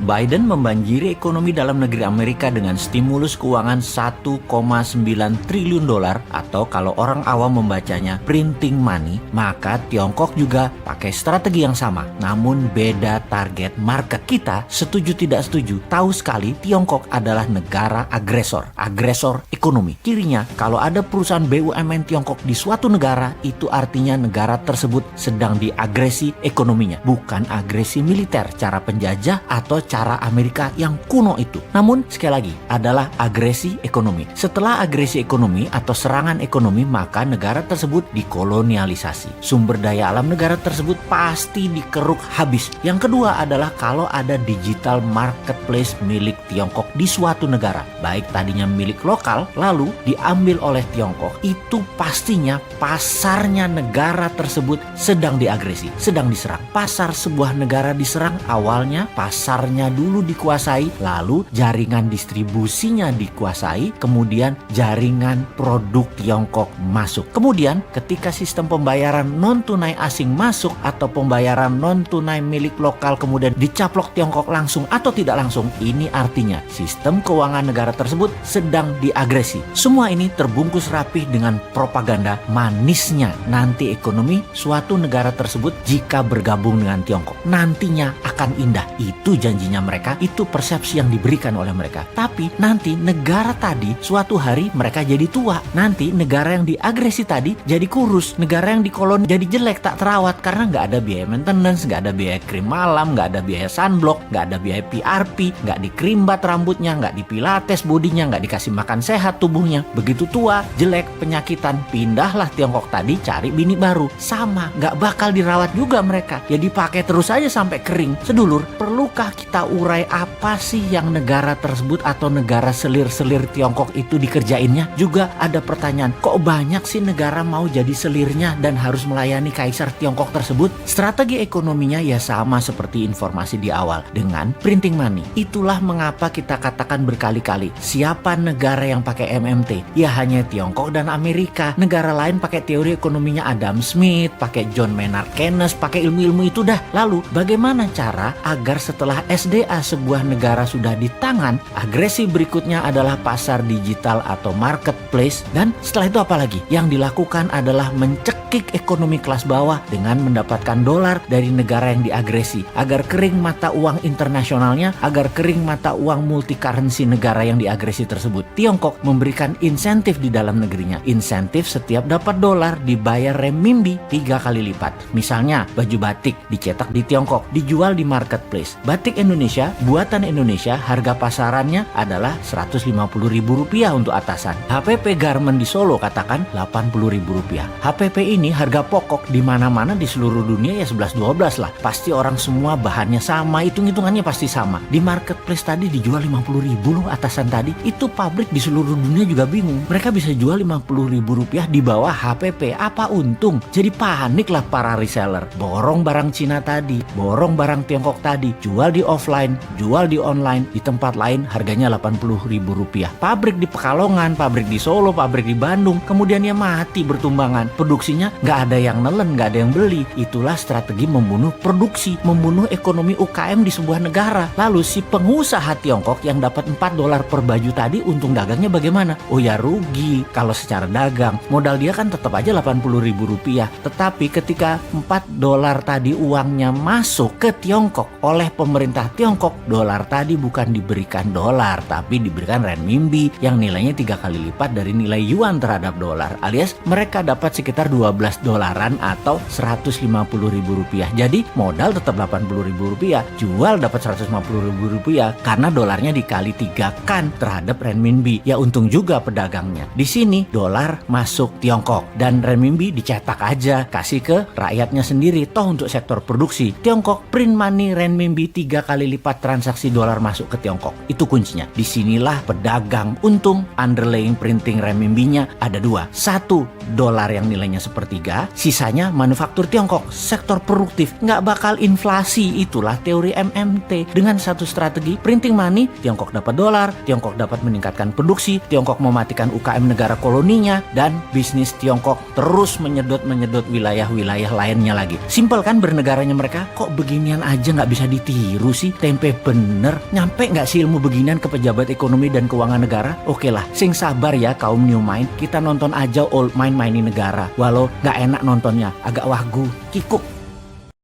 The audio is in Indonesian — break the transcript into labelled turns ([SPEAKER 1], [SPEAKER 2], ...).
[SPEAKER 1] Biden membanjiri ekonomi dalam negeri Amerika dengan stimulus keuangan 1,9 triliun dolar atau kalau orang awam membacanya printing money, maka Tiongkok juga pakai strategi yang sama, namun beda target market. Kita setuju tidak setuju, tahu sekali Tiongkok adalah negara agresor ekonomi. Cirinya, kalau ada perusahaan BUMN Tiongkok di suatu negara, itu artinya negara tersebut sedang diagresi ekonominya, bukan agresi militer, cara penjajah atau cara Amerika yang kuno itu. Namun sekali lagi adalah agresi ekonomi. Setelah agresi ekonomi atau serangan ekonomi, maka negara tersebut dikolonialisasi. Sumber daya alam negara tersebut pasti dikeruk habis. Yang kedua adalah kalau ada digital marketplace milik Tiongkok di suatu negara, baik tadinya milik lokal lalu diambil oleh Tiongkok, itu pastinya pasarnya negara tersebut sedang diagresi, sedang diserang. Pasar sebuah negara diserang, awalnya pasarnya dulu dikuasai, lalu jaringan distribusinya dikuasai, kemudian jaringan produk Tiongkok masuk. Kemudian ketika sistem pembayaran non-tunai asing masuk atau pembayaran non-tunai milik lokal kemudian dicaplok Tiongkok langsung atau tidak langsung, ini artinya sistem keuangan negara tersebut sedang diagresi. Semua ini terbungkus rapih dengan propaganda manisnya nanti ekonomi suatu negara tersebut jika bergabung dengan Tiongkok nantinya akan indah. Itu janjinya mereka, itu persepsi yang diberikan oleh mereka. Tapi nanti negara tadi suatu hari mereka jadi tua. Nanti negara yang diagresi tadi jadi kurus. Negara yang dikoloni jadi jelek, tak terawat karena nggak ada biaya maintenance, nggak ada biaya krim malam, nggak ada biaya sunblock, nggak ada biaya PRP, nggak dikrimbat rambutnya, nggak dipilates bodinya, nggak dikasih makan sehat tubuhnya. Begitu tua, jelek, penyakitan, pindahlah Tiongkok tadi cari bini baru. Sama, nggak bakal dirawat juga mereka. Ya dipakai terus aja sampai kering. Sedulur, perlukah kita urai apa sih yang negara tersebut atau negara selir-selir Tiongkok itu dikerjainnya? Juga ada pertanyaan, kok banyak sih negara mau jadi selirnya dan harus melayani kaisar Tiongkok tersebut? Strategi ekonominya ya sama seperti informasi di awal, dengan printing money. Itulah mengapa kita katakan berkali-kali, siapa negara yang pakai MMT? Ya hanya Tiongkok dan Amerika. Negara lain pakai teori ekonominya Adam Smith, pakai John Maynard Keynes, pakai ilmu-ilmu itu dah. Lalu bagaimana cara agar setelah SDA sebuah negara sudah di tangan, agresi berikutnya adalah pasar digital atau marketplace, dan setelah itu apa lagi? Yang dilakukan adalah mencekik ekonomi kelas bawah dengan mendapatkan dolar dari negara yang diagresi agar kering mata uang internasionalnya, agar kering mata uang multi currency negara yang diagresi tersebut. Tiongkok memberikan insentif di dalam negerinya. Insentif setiap dapat dolar dibayar renminbi 3 kali lipat. Misalnya baju batik dicetak di Tiongkok, dijual di marketplace. Batik Indonesia, buatan Indonesia, harga pasarannya adalah Rp150.000 untuk atasan. HPP garment di Solo katakan Rp80.000. HPP ini harga pokok di mana-mana di seluruh dunia ya 11-12 lah. Pasti orang semua bahannya sama, hitung-hitungannya pasti sama. Di marketplace tadi dijual Rp50.000 loh atasan tadi. Itu pabrik di seluruh dunia juga bingung. Mereka bisa jual Rp50.000 di bawah HPP. Apa untung? Jadi panik lah para reseller. Borong barang Cina tadi, borong barang Tiongkok tadi, jual di offline, jual di online, di tempat lain harganya Rp80.000. Pabrik di Pekalongan, pabrik di Solo, pabrik di Bandung, kemudian ya mati bertumbangan. Produksinya nggak ada yang nelen, nggak ada yang beli. Itulah strategi membunuh produksi, membunuh ekonomi UKM di sebuah negara. Lalu si pengusaha Tiongkok yang dapat $4 per baju tadi, untung dagangnya bagaimana? Oh ya rugi kalau secara dagang. Modal dia kan tetap aja Rp80.000. Tetapi ketika $4 tadi uangnya masuk ke Tiongkok oleh pemerintah Tiongkok, dolar tadi bukan diberikan dolar, tapi diberikan renminbi yang nilainya 3 kali lipat dari nilai yuan terhadap dolar, alias mereka dapat sekitar $12 atau Rp150.000. Jadi modal tetap Rp80.000, jual dapat Rp150.000 karena dolarnya dikali 3 kan terhadap renminbi. Ya untung juga pedagangnya. Di sini dolar masuk Tiongkok dan renminbi dicetak aja, kasih ke rakyatnya sendiri. Toh untuk sektor produksi, Tiongkok print money renminbi 3 kali lipat transaksi dolar masuk ke Tiongkok. Itu kuncinya. Disinilah pedagang untung. Underlying printing renminbinya ada 2. 1, dolar yang nilainya sepertiga, sisanya manufaktur Tiongkok, sektor produktif, nggak bakal inflasi. Itulah teori MMT. Dengan satu strategi printing money, Tiongkok dapat dolar, Tiongkok dapat meningkatkan produksi, Tiongkok mematikan UKM negara koloninya, dan bisnis Tiongkok terus menyedot wilayah-wilayah lainnya lagi. Simpel kan bernegaranya mereka? Kok beginian aja nggak bisa ditiru sih? tempe bener. Nyampe nggak sih ilmu beginian ke pejabat ekonomi dan keuangan negara? Oke lah, sing sabar ya kaum new mind. Kita nonton aja old mind mainin negara. Walau nggak enak nontonnya, agak wagu, kikuk.